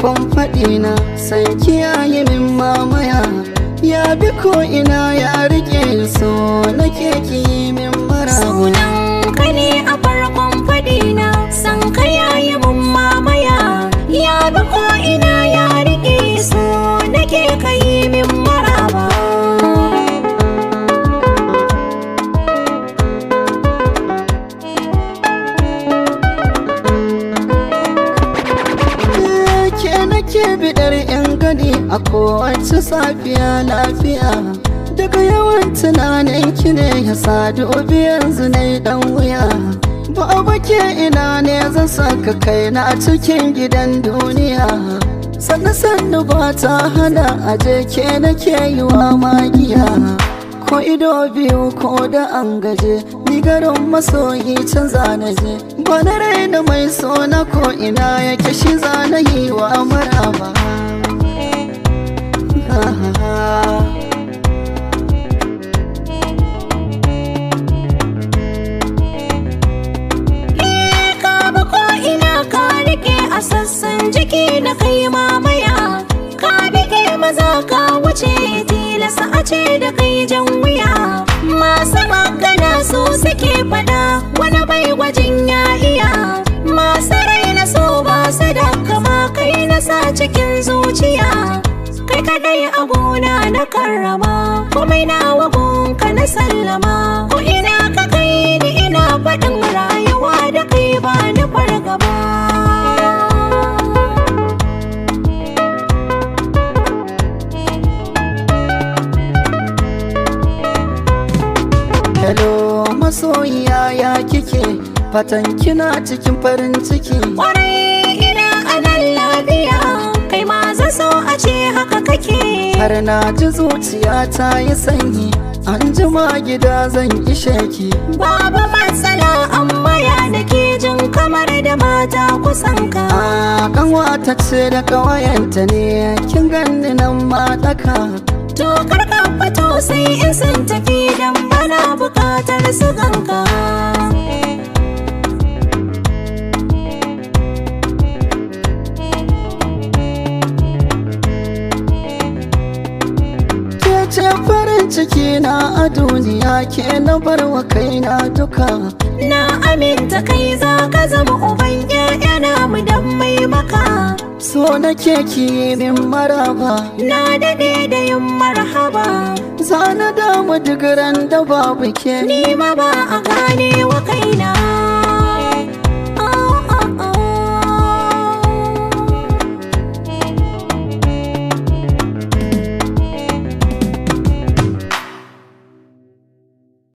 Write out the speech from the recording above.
farkon faɗina sai kiyaye min mamaya. Ya bi ko ina ya rike so nake ki min maraba. Sunan ka ne a farkon faɗina, san ka yayi mun mamaya. Ya bi ko ina ya rike so nake ka yi min maraba. Ke bidar yan gani a kowace safiya lafiya. Daga yawan tunanin ki ne ya sadu yanzu na yi dan wuya. Ba ke ina ne zan saka kaina a cikin gidan duniya. Sannu ba ta hana aje ke nake yi wa magiya. Ko ido biyu ko da an gaje ni garin masoyi can zanaje. Bana raina mai so na ko ina yake shi zana yi wa maraba. Ka bi ko ina ka rike a sassan jiki na kai mamaya. Ka bige maza ka wuce tilasa a ce da kai jan wuya. Masu magana su suke fada wani bai gwajin ya iya. Masu raina so ba su da kama kai na sa cikin zuciya. Kai kadai a gona na karrama, komai na wagonka na sallama. Ko ina ka kai ni ina faɗin rayuwa da kai ba ni fargaba. Hello masoyiya ya kike, fatan kina cikin farin ciki. Kwarai ina a nan lafiya, kai ma zan so a ce haka kake. Har na ji zuciya ta yi sanyi, an jima gida zan ishe ki. Babu matsala amma ya nake jin kamar da mata kusan ka. A kanwata ce da kawayenta ne, kin ganni nan ma daka. To karka fito sai in sun tafi dan bana bukatar su ganka. Ke ce farin ciki na a duniya, ke na barwa kaina duka. Na aminta kai za ka zama uban ƴaƴana mu dan mai maka. So nake ki min maraba, Na daɗe da yin marhaba. zana damu duk ran da babu ke. Ni ma ba a gane